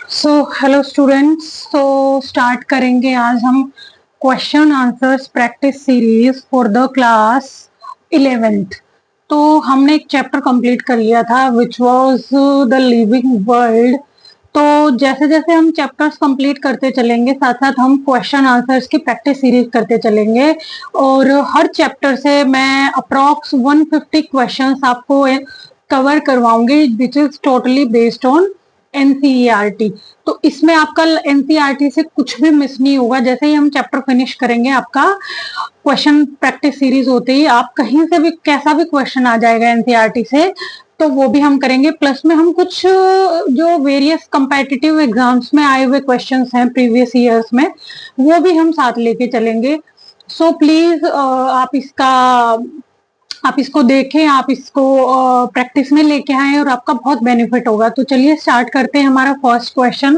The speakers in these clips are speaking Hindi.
Hello students. स्टार्ट करेंगे आज हम question answers practice series for the class 11th। तो हमने एक चैप्टर कंप्लीट कर लिया था which was the living world. तो जैसे जैसे हम चैप्टर्स कंप्लीट करते चलेंगे साथ साथ हम क्वेश्चन आंसर्स की प्रैक्टिस सीरीज करते चलेंगे और हर चैप्टर से मैं अप्रॉक्स 150 क्वेश्चंस आपको कवर करवाऊंगी which is totally based on NCERT. तो इसमें आपका एनसीईआरटी से कुछ भी मिस नहीं होगा। जैसे ही हम चैप्टर फिनिश करेंगे आपका क्वेश्चन प्रैक्टिस सीरीज होते ही आप कहीं से भी कैसा भी क्वेश्चन आ जाएगा एनसीईआरटी से तो वो भी हम करेंगे। प्लस में हम कुछ जो वेरियस कंपेटिटिव एग्जाम्स में आए हुए क्वेश्चंस हैं प्रीवियस ईयर्स में वो भी हम साथ लेके चलेंगे। सो प्लीज आप इसको देखें, आप इसको प्रैक्टिस में लेके आए और आपका बहुत बेनिफिट होगा। तो चलिए स्टार्ट करते हैं। हमारा first question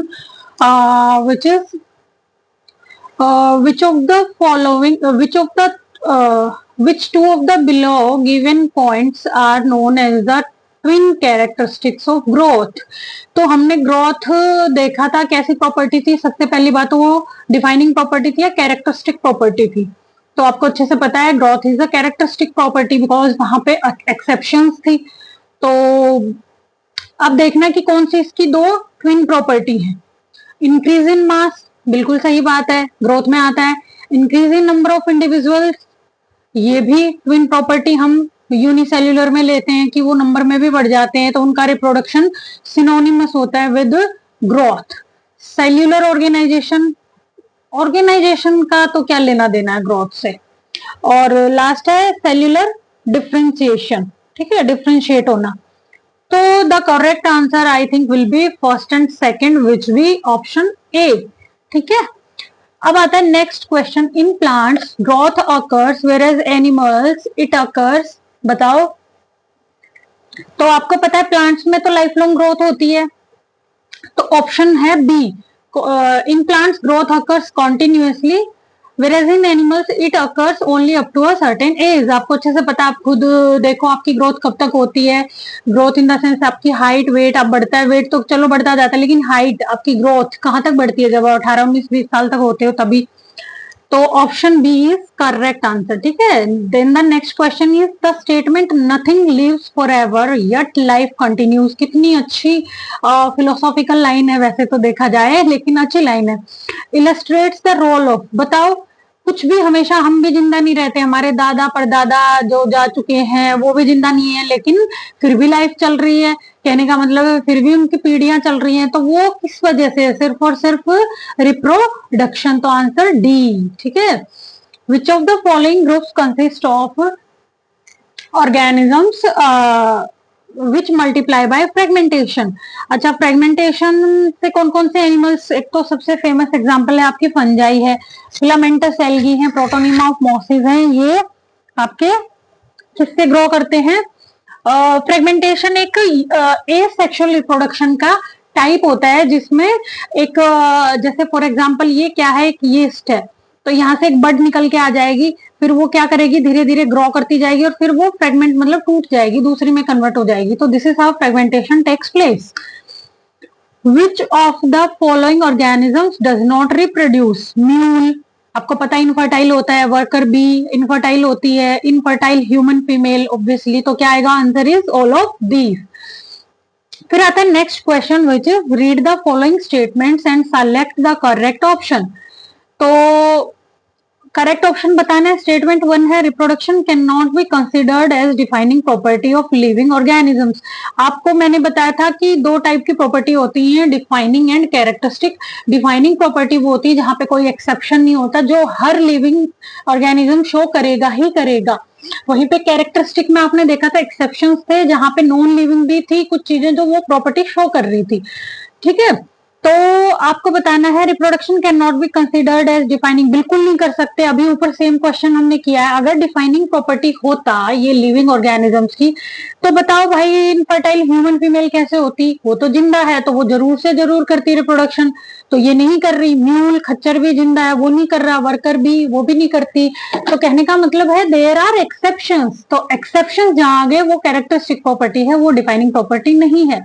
which is which of the following which two of the below given points are known as the twin characteristics of growth। तो हमने ग्रोथ देखा था कैसी प्रॉपर्टी थी। सबसे पहली बात तो वो डिफाइनिंग प्रॉपर्टी थी या कैरेक्टरिस्टिक प्रॉपर्टी थी। तो आपको अच्छे से पता है growth is a characteristic property because वहां पे एक्सेप्शंस थी। तो अब देखना कि कौन सी इसकी दो ट्विन प्रॉपर्टी है। इंक्रीज इन मास बिल्कुल सही बात है, ग्रोथ में आता है। Increase in number of individuals ये भी ट्विन प्रॉपर्टी हम यूनिसेल्युलर में लेते हैं कि वो नंबर में भी बढ़ जाते हैं तो उनका रिप्रोडक्शन सिनोनिमस होता है with growth. Cellular organisation, organisation का तो क्या लेना देना है ग्रोथ से। और लास्ट है सेल्युलर डिफरेंशिएशन, ठीक है, डिफरेंशिएट होना। तो the correct answer I think will be first and second which B option A. ठीक है, अब आता है next question. In plants growth occurs whereas animals it occurs. बताओ। तो आपको पता है प्लांट्स में तो लाइफ लॉन्ग ग्रोथ होती है तो ऑप्शन है B. In plants growth occurs continuously whereas in animals it occurs only up to a certain age। आपको अच्छे से पता, आप खुद देखो आपकी ग्रोथ कब तक होती है। ग्रोथ इन द सेंस आपकी हाइट, वेट, आप बढ़ता है वेट तो चलो बढ़ता जाता है, लेकिन हाइट आपकी ग्रोथ कहाँ तक बढ़ती है जब 18 19 20 साल तक होते हो तभी। तो option B is correct answer. ठीक है, then the next question is the statement nothing lives forever yet life continues. कितनी अच्छी फिलोसॉफिकल लाइन है वैसे तो देखा जाए, लेकिन अच्छी लाइन है। Illustrates the role of. बताओ, कुछ भी हमेशा हम भी जिंदा नहीं रहते, हमारे दादा परदादा जो जा चुके हैं वो भी जिंदा नहीं है लेकिन फिर भी लाइफ चल रही है। कहने का मतलब है फिर भी उनकी पीढ़ियां चल रही हैं। तो वो किस वजह से? सिर्फ और सिर्फ रिप्रोडक्शन। तो आंसर डी। ठीक है, विच of the following groups consist of organisms which multiply by fragmentation. अच्छा, फ्रेगमेंटेशन से कौन कौन से एनिमल्स? एक तो सबसे फेमस एग्जांपल है आपकी फंजाई है, फिलामेंटस एल्गी है, प्रोटोनिमा ऑफ मॉसिस है। ये आपके किससे ग्रो करते हैं? फ्रेगमेंटेशन एक एसेक्सुअल रिप्रोडक्शन का टाइप होता है जिसमें एक जैसे फॉर एग्जांपल ये क्या है, एक यीस्ट है तो यहाँ से एक बड निकल के आ जाएगी, फिर वो क्या करेगी धीरे धीरे ग्रो करती जाएगी और फिर वो फ्रेगमेंट मतलब टूट जाएगी, दूसरी में कन्वर्ट हो जाएगी। तो this is how fragmentation takes place. Which of the following organisms does not reproduce? Mule आपको पता है इनफर्टाइल होता है, वर्कर बी इनफर्टाइल होती है, इनफर्टाइल ह्यूमन फीमेल ऑब्वियसली। तो क्या आएगा? Answer is all of these. फिर आता है next question which is read the following statements and select the correct option. तो करेक्ट ऑप्शन बताना है। स्टेटमेंट 1 है reproduction can not be considered as defining property of living organisms. आपको मैंने बताया था कि दो टाइप की प्रॉपर्टी होती है, defining and characteristic. Defining property वो होती है जहां पे कोई एक्सेप्शन नहीं होता, जो हर लिविंग ऑर्गेनिज्म शो करेगा ही करेगा। वहीं पे कैरेक्टरिस्टिक में आपने देखा था एक्सेप्शंस थे जहां पे नॉन लिविंग भी थी कुछ चीजें जो वो प्रॉपर्टी शो कर रही थी। ठीक है, तो आपको बताना है reproduction can not be considered as defining. बिल्कुल नहीं कर सकते। अभी ऊपर सेम क्वेश्चन हमने किया है, अगर डिफाइनिंग प्रॉपर्टी होता ये लिविंग ऑर्गेनिजम्स की तो बताओ भाई इनफर्टाइल ह्यूमन फीमेल कैसे होती? वो तो जिंदा है तो वो जरूर से जरूर करती रिप्रोडक्शन, तो ये नहीं कर रही। म्यूल खच्चर भी जिंदा है वो नहीं कर रहा, वर्कर भी वो भी नहीं करती। तो कहने का मतलब है देयर आर एक्सेप्शंस। तो एक्सेप्शंस जहां आ गए वो कैरेक्टरिस्टिक प्रॉपर्टी है, वो डिफाइनिंग प्रॉपर्टी नहीं है।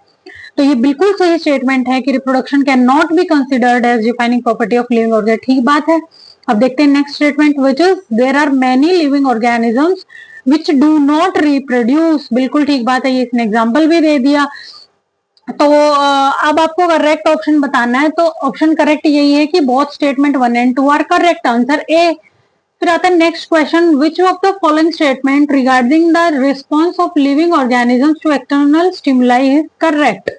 तो ये बिल्कुल सही स्टेटमेंट है कि reproduction can not be considered as defining property of living organism. ठीक बात है। अब देखते हैं next statement, which is there are many living organisms which do not reproduce. बिल्कुल ठीक बात है, ये इसने एग्जाम्पल भी दे दिया। तो अब आपको करेक्ट ऑप्शन बताना है, तो ऑप्शन करेक्ट यही है कि both statement 1 and 2 are correct, answer A. फिर आता है next question, which of the following statement regarding the response of living organisms to external stimuli is correct.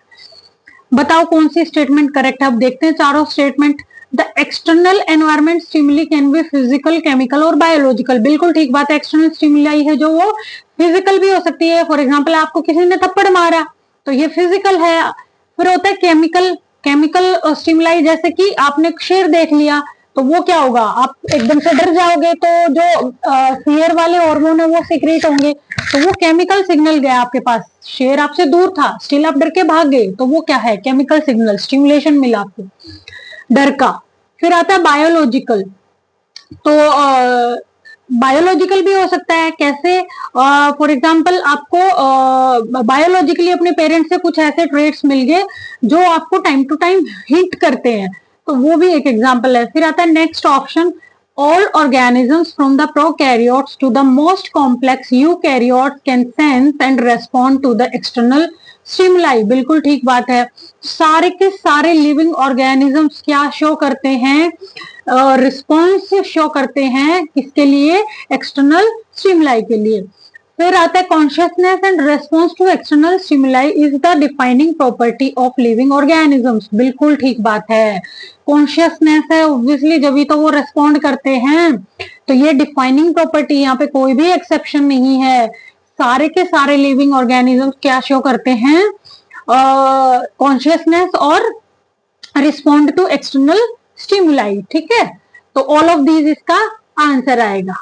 बताओ कौन सी स्टेटमेंट करेक्ट है। अब देखते हैं चारों statement. The external environment stimuli can be physical, chemical और बायोलॉजिकल। बिल्कुल ठीक बात है, एक्सटर्नल स्टिमुलाई है जो वो फिजिकल भी हो सकती है। फॉर एग्जाम्पल आपको किसी ने थप्पड़ मारा तो ये फिजिकल है। फिर होता है केमिकल, केमिकल स्टिमुलाई, जैसे कि आपने शेर देख लिया तो वो क्या होगा, आप एकदम से डर जाओगे तो जो फियर वाले हार्मोन है वो सीक्रेट होंगे, तो वो केमिकल सिग्नल गया आपके पास। शेर आपसे दूर था, स्टिल आप डर के भाग गए, तो वो क्या है, केमिकल सिग्नल, स्टिमुलेशन मिला आपको डर का। फिर आता है बायोलॉजिकल, तो बायोलॉजिकल भी हो सकता है। कैसे, फॉर एग्जाम्पल आपको बायोलॉजिकली अपने पेरेंट्स से कुछ ऐसे ट्रेट्स मिल गए जो आपको टाइम टू टाइम हिंट करते हैं, तो वो भी एक एग्जाम्पल है। फिर आता है next option, all organisms from the prokaryotes to the most complex eukaryotes can sense and respond to the external stimuli। बिल्कुल ठीक बात है, सारे के सारे लिविंग ऑर्गेनिजम्स क्या शो करते हैं, रिस्पॉन्स शो करते हैं, किसके लिए, एक्सटर्नल स्टिमुलाई के लिए। फिर आता है consciousness and response to external stimuli is the defining property of living organisms. बिल्कुल ठीक बात है, कॉन्शियसनेस है ऑब्वियसली, जब भी तो वो रेस्पॉन्ड करते हैं, तो ये डिफाइनिंग प्रॉपर्टी, यहाँ पे कोई भी एक्सेप्शन नहीं है। सारे के सारे लिविंग ऑर्गेनिजम्स क्या शो करते हैं, कॉन्शियसनेस और रिस्पॉन्ड टू एक्सटर्नल स्टिमुलाई। ठीक है, तो ऑल ऑफ दीज इसका आंसर आएगा।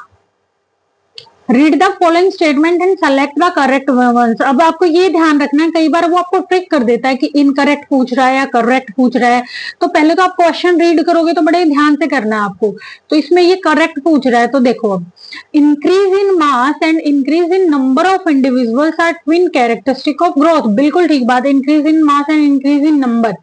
Read the following statement and select the correct ones. अब आपको ये ध्यान रखना है, कई बार वो आपको ट्रिक कर देता है कि इनकरेक्ट पूछ रहा है या करेक्ट पूछ रहा है, तो पहले तो आप क्वेश्चन रीड करोगे तो बड़े ध्यान से करना है आपको। तो इसमें ये करेक्ट पूछ रहा है, तो देखो अब, increase in mass and increase in number of individuals are twin characteristic of growth. बिल्कुल ठीक बात है, increase in mass and increase in number,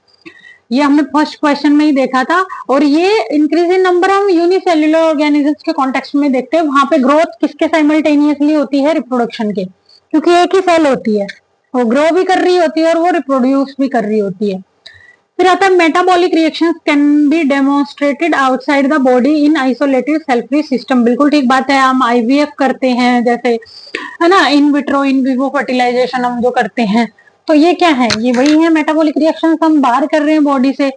ये हमने फर्स्ट क्वेश्चन में ही देखा था। और ये इंक्रीज इन नंबर हम यूनिसेल्युलर ऑर्गेनिजम्स के कॉन्टेक्स्ट में देखते हैं, वहां पे ग्रोथ किसके साइमल्टेनियसली होती है, रिप्रोडक्शन के, क्योंकि एक ही सेल होती है, वो ग्रो भी कर रही होती है और वो रिप्रोड्यूस भी कर रही होती है। फिर आता है metabolic reactions can be demonstrated outside the body in isolated cell free system. बिल्कुल ठीक बात है, हम आईवीएफ करते हैं जैसे, है ना, in vitro in vivo fertilisation हम जो करते हैं, तो ये क्या है, ये वही है, मेटाबॉलिक रिएक्शंस हम बाहर कर रहे हैं बॉडी से।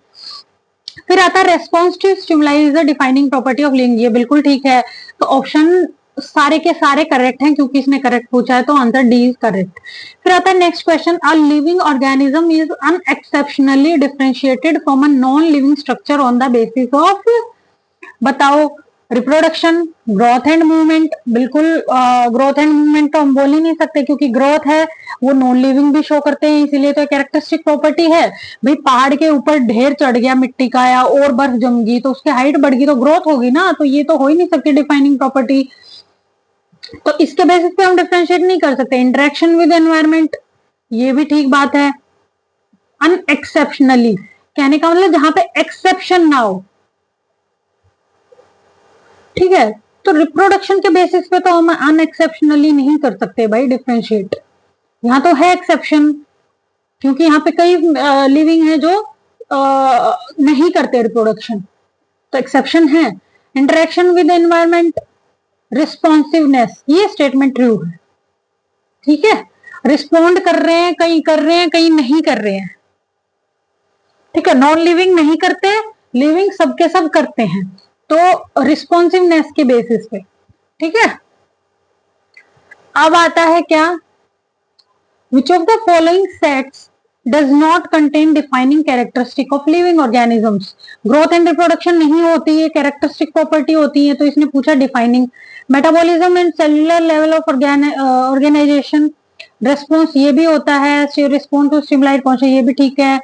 फिर आता है response to stimuli is the defining property of living. ये बिल्कुल ठीक है, तो ऑप्शन सारे के सारे करेक्ट हैं क्योंकि इसने करेक्ट पूछा है, तो आंसर डी इज करेक्ट। फिर आता है next question, a living organism is unexceptionally differentiated from a non living structure on the basis of, बताओ, रिप्रोडक्शन, ग्रोथ एंड मूवमेंट। बिल्कुल ग्रोथ एंड मूवमेंट तो हम बोल ही नहीं सकते, क्योंकि ग्रोथ है वो नॉन लिविंग भी शो करते हैं, इसीलिए तो कैरेक्टरिस्टिक प्रॉपर्टी है। भाई पहाड़ के ऊपर ढेर चढ़ गया मिट्टी का या और बर्फ जम गई तो उसकी हाइट बढ़ गई तो ग्रोथ होगी ना, तो ये तो हो ही नहीं सकती डिफाइनिंग प्रॉपर्टी, तो इसके बेसिस पे हम डिफरेंशिएट नहीं कर सकते। इंटरेक्शन विद एनवायरमेंट, ये भी ठीक बात है। अनएक्सेप्शनली कहने का मतलब जहां पे एक्सेप्शन ना हो, ठीक है, तो रिप्रोडक्शन के बेसिस पे तो हम अनएक्सेप्शनली नहीं कर सकते भाई डिफरेंशिएट, यहाँ तो है एक्सेप्शन, क्योंकि यहाँ पे कई लिविंग है जो नहीं करते रिप्रोडक्शन, तो एक्सेप्शन है। इंटरेक्शन विद एनवायरमेंट, रिस्पॉन्सिवनेस, ये स्टेटमेंट ट्रू है, ठीक है, रिस्पॉन्ड कर रहे हैं, कहीं कर रहे हैं, कहीं नहीं कर रहे हैं, ठीक है, नॉन लिविंग नहीं करते, लिविंग सबके सब करते हैं, तो रिस्पॉन्सिवनेस के बेसिस पे, ठीक है। अब आता है क्या, विच of the following sets does not contain defining characteristic of living organisms. Growth and reproduction नहीं होती है, कैरेक्टरिस्टिक प्रॉपर्टी होती है, तो इसने पूछा defining. Metabolism and cellular level of organisation, response ये भी होता है, रिस्पॉन्स टू स्टिमुलाई कौन, ये भी ठीक है,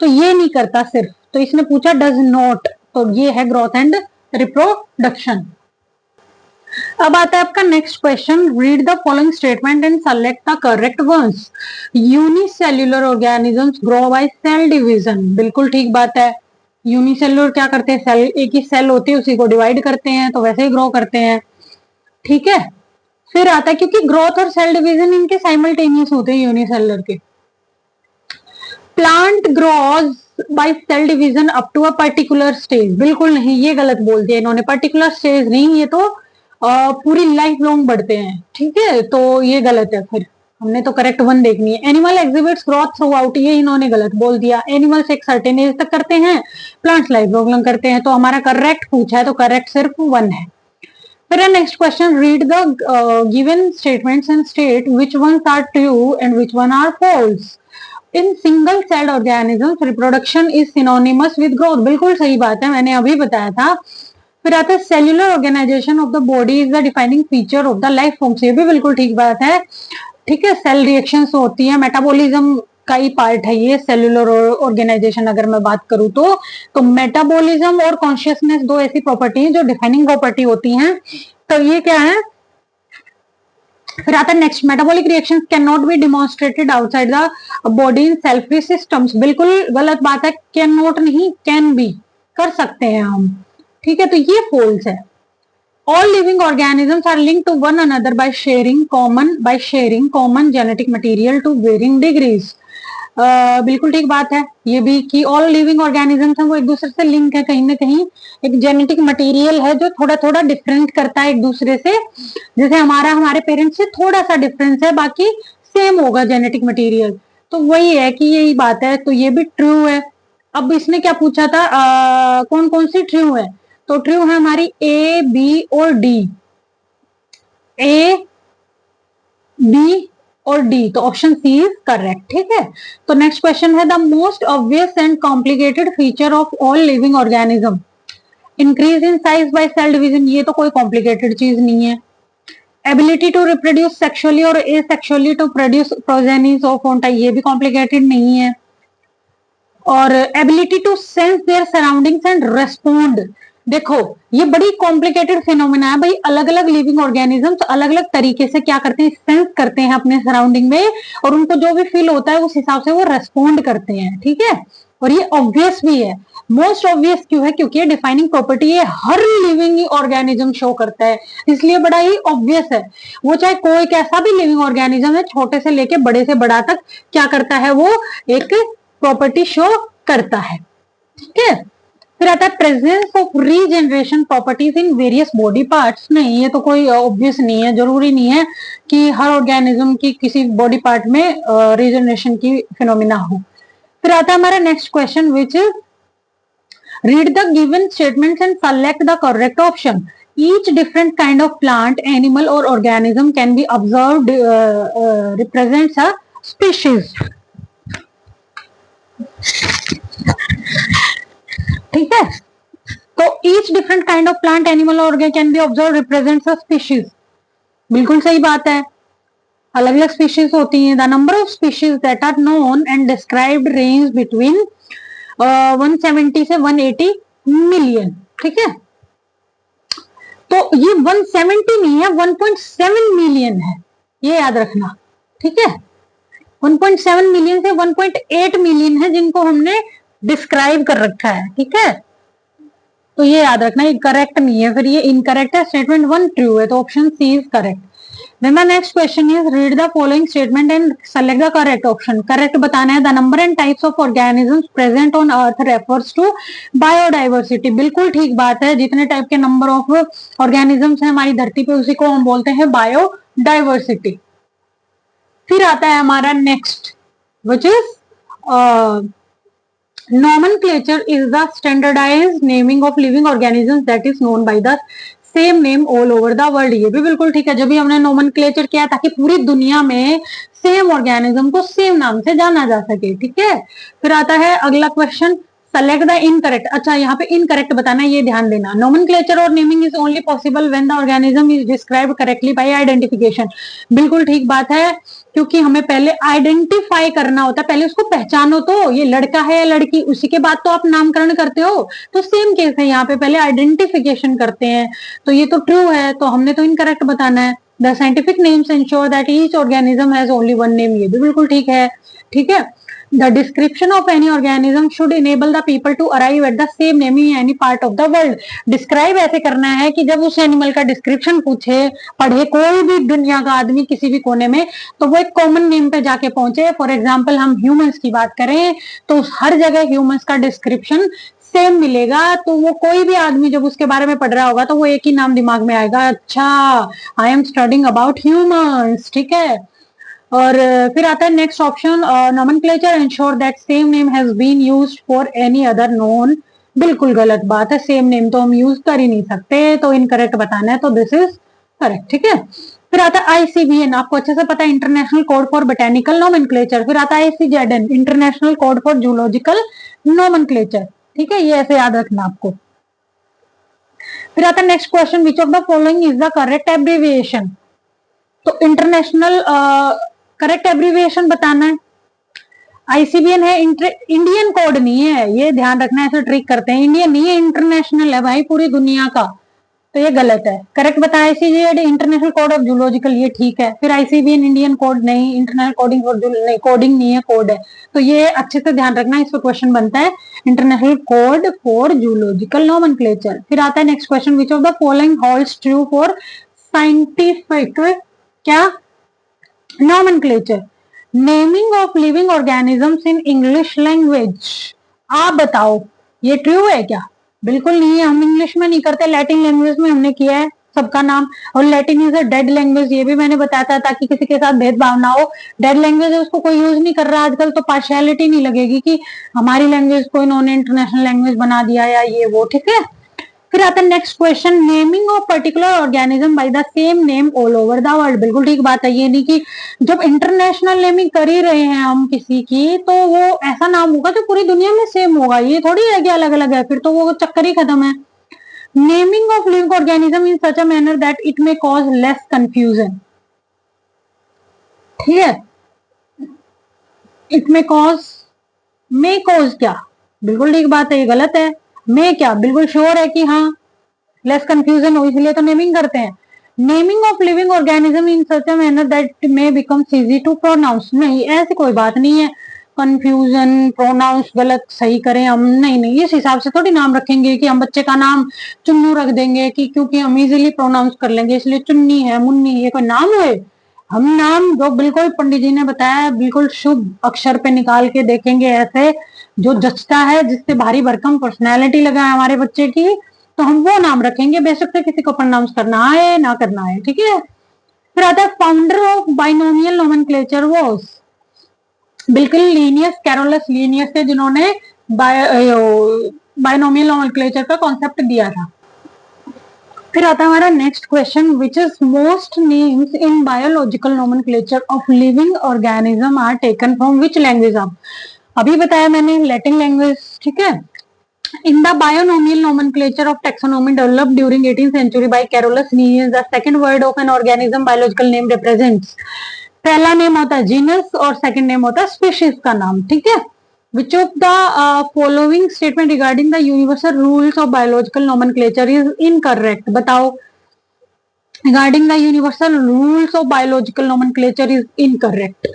तो ये नहीं करता सिर्फ, तो इसने पूछा डज नॉट, तो ये है ग्रोथ एंड रिप्रोडक्शन। अब आता है आपका next question, read the following statement and select the correct ones. Unicellular organisms grow by cell division, बिल्कुल ठीक बात है। यूनिसेल्युलर क्या करते हैं, सेल, एक ही सेल होती है उसी को डिवाइड करते हैं, तो वैसे ही ग्रो करते हैं, ठीक है। फिर आता है क्योंकि ग्रोथ और सेल डिवीजन इनके साइमल्टेनियस होते हैं यूनिसेल्युलर के। Plant grows by cell division up to a particular stage, बिल्कुल नहीं, ये गलत बोल दिया इन्होंने, पर्टिकुलर स्टेज नहीं, ये तो पूरी लाइफ लॉन्ग बढ़ते हैं, ठीक है, तो ये गलत है। फिर हमने तो करेक्ट वन देखनी है। Animal exhibits growth through out, ये इन्होंने गलत बोल दिया। एनिमल्स एक सर्टेन एज तक करते हैं, प्लांट्स लाइफ लॉन्ग करते हैं, तो हमारा करेक्ट पूछा है तो करेक्ट सिर्फ वन है। फिर next question, read the given statements and state which ones are true and which one are false. In single celled organism reproduction is synonymous with growth, बिल्कुल सही बात है, मैंने अभी बताया था। फिर आता है cellular organisation of the body is the defining feature of the life forms, ये भी बिल्कुल ठीक बात है, ठीक है। सेल रिएक्शंस होती है, मेटाबॉलिज्म का ही पार्ट है ये सेल्यूलर ऑर्गेनाइजेशन। अगर मैं बात करूं तो मेटाबॉलिज्म और कॉन्शियसनेस दो ऐसी प्रॉपर्टी है जो डिफाइनिंग प्रॉपर्टी होती हैं, तो ये क्या है। फिर आता है next, metabolic reactions can not be demonstrated outside the body in cell free systems, बिल्कुल गलत बात है, कैन नॉट नहीं कैन बी, कर सकते हैं हम, ठीक है, तो ये फॉल्स है। All living organisms are linked to one another by sharing common genetic material to varying degrees. बिल्कुल ठीक बात है ये भी कि ऑल लिविंग ऑर्गेनिजम्स हैं वो एक दूसरे से लिंक है, कहीं ना कहीं एक जेनेटिक मटेरियल है जो थोड़ा थोड़ा डिफरेंट करता है एक दूसरे से। जैसे हमारे पेरेंट्स से थोड़ा सा डिफरेंस है, बाकी सेम होगा जेनेटिक मटेरियल, तो वही है कि यही बात है, तो ये भी ट्रू है। अब इसने क्या पूछा था, कौन कौन सी ट्रू है, तो ट्रू है हमारी ए, बी और डी, ए, बी और डी, तो ऑप्शन सी इज करेक्ट, ठीक है। तो नेक्स्ट क्वेश्चन है, the most obvious and complicated feature of all living organism increase in size by cell division, ये तो कोई कॉम्प्लिकेटेड चीज नहीं है। एबिलिटी टू रिप्रोड्यूस सेक्सुअली और asexually to produce progenies of own type, ये भी कॉम्प्लिकेटेड नहीं है। और ability to sense their surroundings and respond, देखो ये बड़ी कॉम्प्लिकेटेड फिनोमेना है भाई, अलग अलग लिविंग ऑर्गेनिजम्स अलग अलग तरीके से क्या करते हैं, सेंस करते हैं अपने सराउंडिंग में, और उनको जो भी फील होता है उस हिसाब से वो रेस्पोंड करते हैं, ठीक है। और ये ऑब्वियस भी है, मोस्ट ऑब्वियस क्यों है, क्योंकि ये डिफाइनिंग प्रॉपर्टी ये हर लिविंग ऑर्गेनिज्म शो करता है, इसलिए बड़ा ही ऑब्वियस है। वो चाहे कोई कैसा भी लिविंग ऑर्गेनिज्म है, छोटे से लेके बड़े से बड़ा तक क्या करता है, वो एक प्रॉपर्टी शो करता है, ठीक है। फिर आता है presence of regeneration properties in various body parts, नहीं ये तो कोई ऑब्वियस नहीं है, जरूरी नहीं है कि हर ऑर्गेनिज्म की किसी बॉडी पार्ट में रीजनरेशन की फिनोमिना हो। फिर आता है हमारा next question, which is read the given statements and select the correct option. Each different kind of plant, animal or organism can be observed represents a species, ठीक है। तो each different kind of plant, animal और can be observe represents a species, बिल्कुल सही बात है, अलग अलग स्पीशीज होती हैं। The number of species that are known and described range between 170 से 180 मिलियन, ठीक है। तो ये 170 नहीं है, 1.7 मिलियन है, ये याद रखना, ठीक है। 1.7 मिलियन से 1.8 मिलियन है जिनको हमने डिस्क्राइब कर रखा है, ठीक है, तो ये याद रखना, ये करेक्ट नहीं है, फिर ये इनकरेक्ट है, स्टेटमेंट वन ट्रू है, तो option C is correct. Then the next question is read the following statement and select the correct option, correct बताना है। The number and types of organisms present on earth refers to biodiversity, बिल्कुल ठीक बात है, जितने टाइप के नंबर ऑफ ऑर्गेनिजम्स हैं हमारी धरती पे उसी को हम बोलते हैं बायोडाइवर्सिटी। फिर आता है हमारा next, which is nomenclature is the standardized naming of living organisms that is known by the same name all over the world, ये भी बिल्कुल ठीक है, जब भी हमने nomenclature किया ताकि पूरी दुनिया में सेम ऑर्गेनिज्म को सेम नाम से जाना जा सके, ठीक है। फिर आता है अगला क्वेश्चन, सेलेक्ट द इनकरेक्ट। अच्छा, यहाँ पे इनकरेक्ट बताना है, ये ध्यान देना। नोमेनक्लेचर और naming is only possible when the organism is described correctly by identification. बिल्कुल ठीक बात है, क्योंकि हमें पहले आइडेंटिफाई करना होता है, पहले उसको पहचानो तो ये लड़का है या लड़की, उसी के बाद तो आप नामकरण करते हो। तो सेम केस है यहाँ पे, पहले आइडेंटिफिकेशन करते हैं। तो ये तो ट्रू है, तो हमने तो इनकरेक्ट बताना है। The scientific names ensure that each organism has only one name, ये भी बिल्कुल ठीक है। ठीक है, the description of any organism should enable the people to arrive at the same name in any part of the world। describe ऐसे करना है कि जब उस एनिमल का डिस्क्रिप्शन पूछे, पढ़े कोई भी दुनिया का आदमी किसी भी कोने में, तो वो एक कॉमन नेम पे जाके पहुंचे। फॉर एग्जाम्पल हम ह्यूमंस की बात करें तो हर जगह ह्यूमंस का डिस्क्रिप्शन सेम मिलेगा, तो वो कोई भी आदमी जब उसके बारे में पढ़ रहा होगा तो वो एक ही नाम दिमाग में आएगा, अच्छा I am studying about humans. ठीक है, और फिर आता है next option, nomenclature insure that same name has been used for any other known. बिल्कुल गलत बात है, सेम नेम तो हम यूज कर ही नहीं सकते, तो इनकरेक्ट बताना है, तो दिस इज करेक्ट। ठीक है, फिर आता है आईसीबीएन, आपको अच्छे से पता है, international code for botanical nomenclature. फिर आता है ICZN, international code for zoological nomenclature. ठीक है, ये ऐसे याद रखना आपको। फिर आता है next question, which of the following is the correct abbreviation. तो इंटरनेशनल करेक्ट एब्रीविएशन बताना है। आईसीबीएन है, इंडियन कोड नहीं है, ये ध्यान रखना है, ऐसे ट्रिक करते हैं। इंडियन नहीं है, इंटरनेशनल है भाई, पूरी दुनिया का, तो ये गलत है। करेक्ट बताया आईसीजेड, इंटरनेशनल कोड ऑफ जूलॉजिकल, ये ठीक है। फिर आईसीबीएन इंडियन कोड नहीं, इंटरनेशनल कोडिंग फॉर नहीं, कोडिंग नहीं है, कोड है, तो ये अच्छे से ध्यान रखना, इस पर क्वेश्चन बनता है, international code for zoological nomenclature. फिर आता है next question, which of the following holds true for scientific क्या nomenclature, naming of living organisms in English language. आप बताओ ये ट्रू है क्या? बिल्कुल नहीं है, हम इंग्लिश में नहीं करते, लैटिन लैंग्वेज में हमने किया है सबका नाम, और Latin is a dead language, ये भी मैंने बताया था, ताकि किसी के साथ भेदभाव ना हो। डेड लैंग्वेज है, उसको कोई यूज नहीं कर रहा आजकल, तो पार्शियलिटी नहीं लगेगी कि हमारी लैंग्वेज को इन्होंने इंटरनेशनल लैंग्वेज बना दिया या ये वो। ठीक है, फिर आता है next question, naming of particular organism by the same name all over the world. बिल्कुल ठीक बात है, ये नहीं कि जब इंटरनेशनल नेमिंग कर ही रहे हैं हम किसी की, तो वो ऐसा नाम होगा जो पूरी दुनिया में सेम होगा, ये थोड़ी है कि अलग अलग है, फिर तो वो चक्कर ही खत्म है। Naming of living organism in such a manner that it may cause less confusion. ठीक है, इट मे कॉज क्या, बिल्कुल ठीक बात है, ये गलत है। मे क्या, बिल्कुल श्योर है कि हाँ लेस कंफ्यूजन हो, इसलिए तो नेमिंग करते हैं। Naming of living organism in such a manner that may becomes easy to pronounce, नहीं ऐसी कोई बात नहीं है, कंफ्यूजन प्रोनाउंस गलत सही करें हम, नहीं नहीं, इस हिसाब से थोड़ी नाम रखेंगे कि हम बच्चे का नाम चुन्नू रख देंगे कि क्योंकि हम इजीली प्रोनाउंस कर लेंगे इसलिए चुन्नी है, मुन्नी, ये कोई नाम हुए? हम नाम जो बिल्कुल पंडित जी ने बताया बिल्कुल शुभ अक्षर पे निकाल के देखेंगे, ऐसे जो जचता है, जिससे भारी भरकम पर्सनैलिटी लगा है हमारे बच्चे की, तो हम वो नाम रखेंगे, बेशक से किसी को प्रोनाउंस करना आए ना करना आए। ठीक है, फिर आता है founder of binomial nomenclature was, बिल्कुल लीनियस, कैरोलस लीनियस थे जिन्होंने बाइनोमियल नोमेनक्लेचर का कॉन्सेप्ट दिया था। फिर आता है हमारा next question, which is most names in biological nomenclature of living organism are taken from which language. आप अभी बताया मैंने, लैटिन लैंग्वेज। ठीक है, in the binomial nomenclature of taxonomy developed during 18th century by Carolus Linnaeus, the second word of an organism biological name represents, पहला नेम होता है जीनस और सेकंड नेम होता है स्पीशीज का नाम। ठीक है, which of the following statement regarding the universal rules of biological nomenclature is incorrect, बताओ, regarding the universal rules of biological nomenclature is incorrect,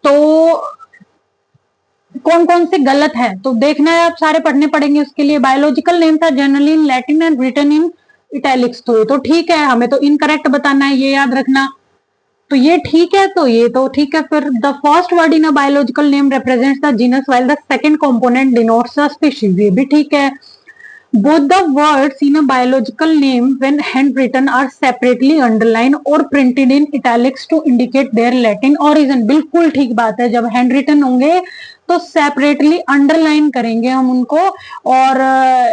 तो कौन कौन से गलत है तो देखना है, आप सारे पढ़ने पड़ेंगे उसके लिए। Biological names are generally in Latin and written in italics, तो ये तो ठीक है, हमें तो इनकरेक्ट बताना है, ये याद रखना, तो ये ठीक है, तो ये तो ठीक है। फिर the first word in a biological name represents the genus while the second component denotes a species, ये भी ठीक है। Both the words in a biological name when handwritten are separately underlined or printed in italics to indicate their Latin origin, बिल्कुल ठीक बात है, जब हैंड रिटन होंगे तो सेपरेटली अंडरलाइन करेंगे हम उनको, और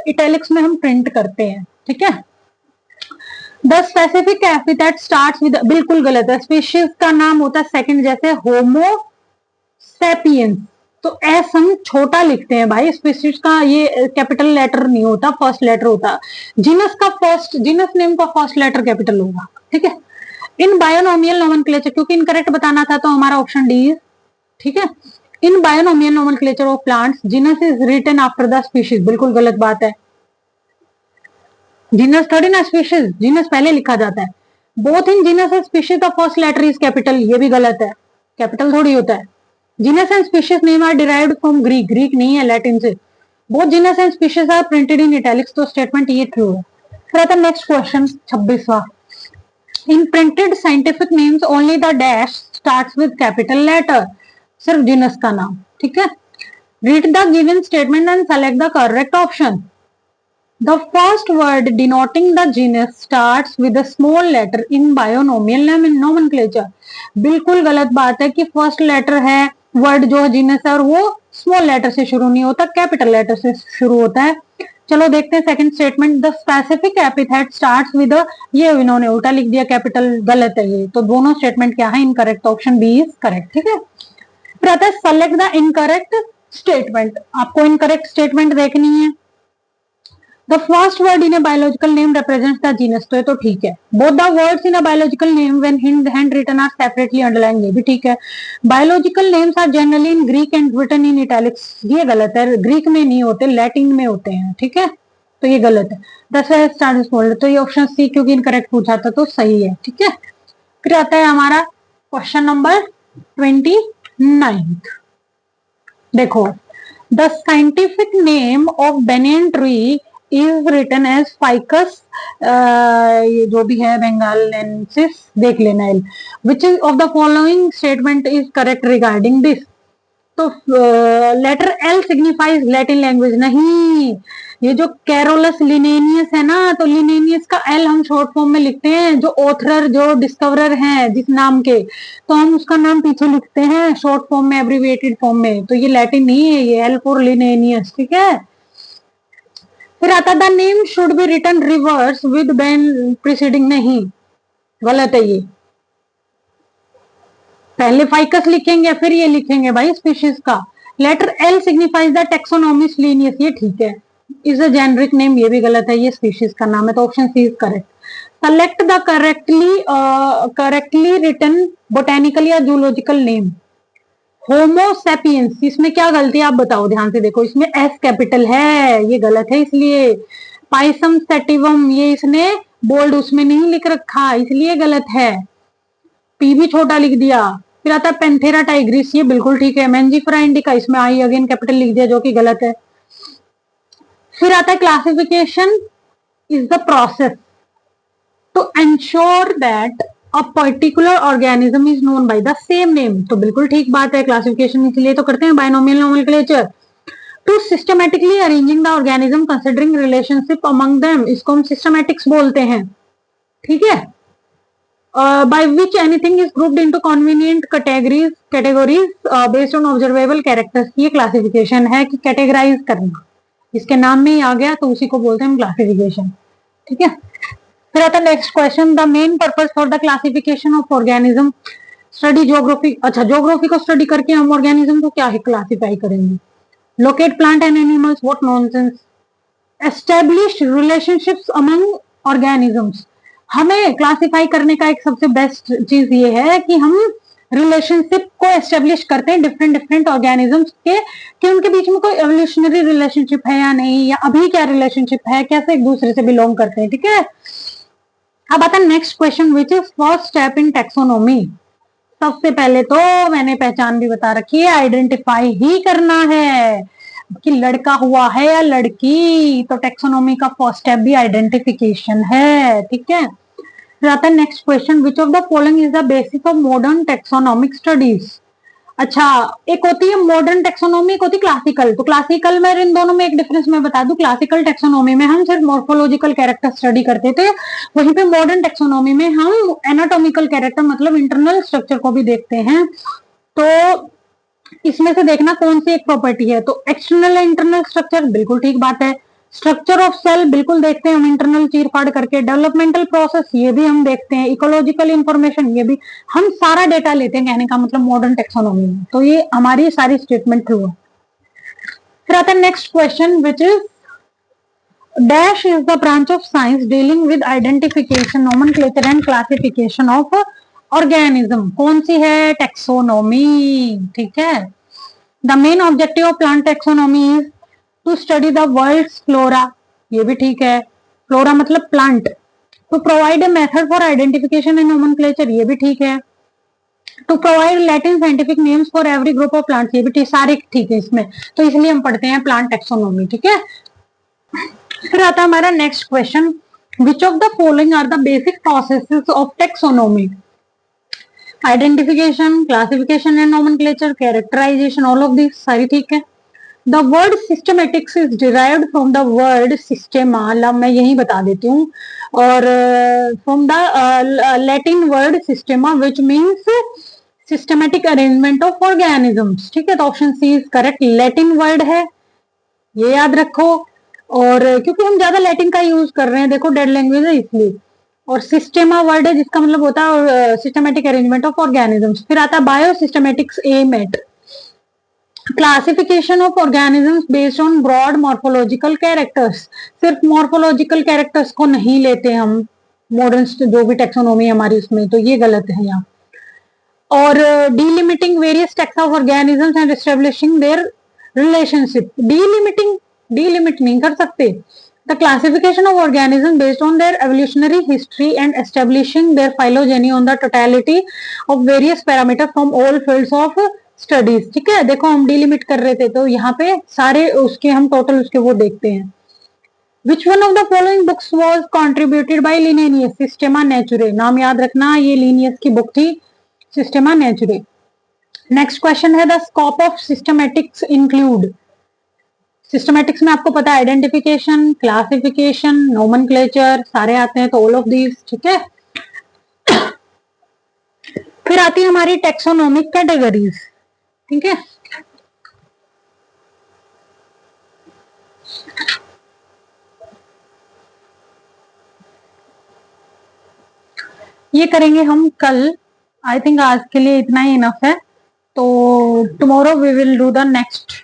इटैलिक्स में हम प्रिंट करते हैं। ठीक है, the specific epithet starts with, बिल्कुल गलत है, स्पीशीज का नाम होता है सेकंड, जैसे होमो सेपियंस, तो एस हम छोटा लिखते हैं भाई, स्पीशीज का ये कैपिटल लेटर नहीं होता, फर्स्ट लेटर होता। जीनस नेम का फर्स्ट लेटर कैपिटल होगा, ठीक है। इन बायोनोमियल नोमेनक्लेचर, क्योंकि इनकरेक्ट बताना था तो हमारा ऑप्शन डी है, ठीक है। In binomial nomenclature of plants genus is written after the species, बिल्कुल गलत बात है। जीनस थोड़ी ना स्पीशीज, जीनस पहले लिखा जाता है। Both in genus and species the first letter is capital, ये भी गलत है, कैपिटल थोड़ी होता है। Genus and species name are derived from Greek, Greek नहीं है, लैटिन से। Both genus and species are printed in italics, तो स्टेटमेंट ये ट्रू है। फिर आता है नेक्स्ट क्वेश्चन 26वां। In printed scientific names only the dash starts with capital letter, सिर्फ जीनस का नाम, ठीक है। Read the given statement and select the correct option. The first word denoting the genus starts with a small letter in binomial nomenclature. बिल्कुल गलत बात है कि फर्स्ट लेटर है वर्ड जो जीनस है और वो स्मॉल लेटर से शुरू नहीं होता, कैपिटल लेटर से शुरू होता है। चलो देखते हैं second statement. The specific epithet starts with, ये इन्होंने उल्टा लिख दिया, कैपिटल गलत है ये, तो दोनों स्टेटमेंट क्या है, incorrect, option B is correct, ठीक है। फिर आता है सेलेक्ट द इनकरेक्ट स्टेटमेंट, आपको इनकरेक्ट स्टेटमेंट देखनी है। The first word in a biological name represents the genus, तो ये तो ठीक है। Both the words in a biological name when handwritten are separately underlined, ये भी ठीक है। Biological names are generally in Greek and written in italics, ये गलत है, ग्रीक में नहीं होते, लैटिन में होते हैं, ठीक है, तो ये गलत है। तो ये ऑप्शन सी क्योंकि इनकरेक्ट पूछा था तो सही है, ठीक है। फिर आता है हमारा क्वेश्चन नंबर 29। देखो, the scientific name of banyan tree is written as ficus, ये जो भी है bengalensis, देख लेना। which is of the following statement is correct regarding this, तो letter L signifies Latin language, नहीं, ये जो कैरोलस लिनेनियस है ना, तो लिनेनियस का एल हम शॉर्ट फॉर्म में लिखते हैं, जो ऑथर जो डिस्कवरर हैं जिस नाम के, तो हम उसका नाम पीछे लिखते हैं शॉर्ट फॉर्म में, एब्रीविएटेड फॉर्म में, तो ये लैटिन नहीं है, ये एल फॉर लिनेनियस, ठीक है। फिर आता the name should be written reverse with been preceding, नहीं, गलत है ये, पहले फाइकस लिखेंगे फिर ये लिखेंगे भाई स्पीशीज का। Letter L signifies the taxonomist Linnaeus, ये ठीक है। इज अ जेनरिक नेम, ये भी गलत है, ये स्पीशीज का नाम है, तो option C is correct. Select the correctly written botanical या जूलॉजिकल नेम। होमो सेपियंस, इसमें क्या गलती है आप बताओ, ध्यान से देखो, इसमें एस कैपिटल है, ये गलत है इसलिए। पाइसम सेटिवम, ये इसने बोल्ड उसमें नहीं लिख रखा इसलिए गलत है, पी भी छोटा लिख दिया। फिर आता है पेंथेरा टाइग्रिस, ये बिल्कुल ठीक है। मैंजीफेरा इंडिका, इसमें आई अगेन कैपिटल लिख दिया जो कि गलत है। फिर आता है classification is the process to ensure that a particular organism is known by the same name, तो बिल्कुल ठीक बात है, क्लासिफिकेशन इसलिए तो करते हैं binomial nomenclature. To systematically arranging the organism considering relationship among them, इसको हम सिस्टमैटिक्स बोलते हैं, ठीक है। by which anything is grouped into convenient categories based on observable characters, ये क्लासिफिकेशन है कि कैटेगराइज करना, इसके नाम में ही आ गया तो उसी को बोलते हैं क्लासिफिकेशन, ठीक है। फिर आता है next question, the main purpose for the classification of organism, study geography, अच्छा ज्योग्राफी को स्टडी करके हम ऑर्गेनिज्म को क्या क्लासिफाई करेंगे। Locate plant and animals, what nonsense. Establish relationships among organisms, हमें क्लासिफाई करने का एक सबसे बेस्ट चीज ये है कि हम रिलेशनशिप को एस्टेब्लिश करते हैं डिफरेंट ऑर्गेनिजम्स के, कि उनके बीच में कोई एवोल्यूशनरी रिलेशनशिप है या नहीं, या अभी क्या रिलेशनशिप है, कैसे एक दूसरे से बिलोंग करते हैं, ठीक है। अब आता है next question, which is first step in taxonomy. सबसे पहले तो मैंने पहचान भी बता रखी है, आइडेंटिफाई ही करना है कि लड़का हुआ है या लड़की, तो टेक्सोनोमी का फर्स्ट स्टेप भी आइडेंटिफिकेशन है, ठीक है। फिर आता है next question, which of the following is the basis of modern taxonomic studies. अच्छा, एक होती है मॉडर्न टेक्सोनोमी, एक होती है क्लासिकल, तो क्लासिकल में इन दोनों में एक डिफरेंस मैं बता दूं, क्लासिकल टेक्सोनोमी में हम सिर्फ मॉर्फोलॉजिकल कैरेक्टर स्टडी करते थे, वहीं पे मॉडर्न टेक्सोनोमी में हम एनाटॉमिकल कैरेक्टर मतलब इंटरनल स्ट्रक्चर को भी देखते हैं। तो इसमें से देखना कौन सी एक प्रॉपर्टी है, तो एक्सटर्नल इंटरनल स्ट्रक्चर बिल्कुल ठीक बात है। स्ट्रक्चर ऑफ सेल बिल्कुल देखते हैं हम, इंटरनल चीर फाड़ करके। डेवलपमेंटल प्रोसेस ये भी हम देखते हैं। इकोलॉजिकल इंफॉर्मेशन ये भी हम सारा डेटा लेते हैं, कहने का मतलब मॉडर्न टेक्सोनॉमी में। तो ये हमारी सारी स्टेटमेंट ट्रू है। फिर आता है next question which is dash is the branch of science dealing with identification, nomenclature and classification of organism. कौन सी है? टेक्सोनॉमी। ठीक है। The main objective of plant taxonomy is to study the world's flora, ये भी ठीक है। फ्लोरा मतलब plant. To provide a method for identification and nomenclature, ये भी ठीक है। To provide Latin scientific names for every group of plants, ये भी ठीक, सारे ठीक है इसमें। तो इसलिए हम पढ़ते हैं प्लांट टेक्सोनॉमी। ठीक है। फिर आता है हमारा next question, which of the following are the basic processes of taxonomy? Identification, classification and nomenclature, characterization, all of this सारी ठीक है। The word systematics is derived from the word systema, मैं यही बता देती हूँ, और from the Latin word systema which means systematic arrangement of organisms. ठीक है, तो option C is correct. Latin word है, ये याद रखो। और क्योंकि हम ज्यादा लैटिन का यूज कर रहे हैं, देखो डेड लैंग्वेज है इसलिए। और सिस्टेमा वर्ड है जिसका मतलब होता है सिस्टमेटिक अरेंजमेंट ऑफ ऑर्गेनिजम्स। फिर आता है biosystematics aim at classification of organisms based on broad morphological characters. सिर्फ मॉर्फोलॉजिकल कैरेक्टर्स को नहीं लेते हम मॉडर्न जो भी टेक्सोनॉमी हमारी उसमें, तो ये गलत है यहाँ। और delimiting various types of organisms and establishing their relationship. Delimit नहीं कर सकते। The classification of organism based on their evolutionary history and establishing their phylogeny on the totality of various parameter from all fields of studies. ठीक है, देखो हम डीलिमिट कर रहे थे, तो यहाँ पे सारे उसके हम टोटल उसके वो देखते हैं। Which one of the following books was contributed by Linnaeus? Systema Naturae, नाम याद रखना, ये लिनियस की बुक थी, सिस्टेमा नेचुरे। नेक्स्ट क्वेश्चन है the scope of systematics include. Systematics में आपको पता है आइडेंटिफिकेशन, क्लासिफिकेशन, नोमेनक्लेचर सारे आते हैं, तो ऑल ऑफ दीज। ठीक है। फिर आती है हमारी टेक्सोनोमिक कैटेगरीज। ठीक है, ये करेंगे हम कल। आई थिंक आज के लिए इतना ही इनफ है, तो tomorrow we will do the next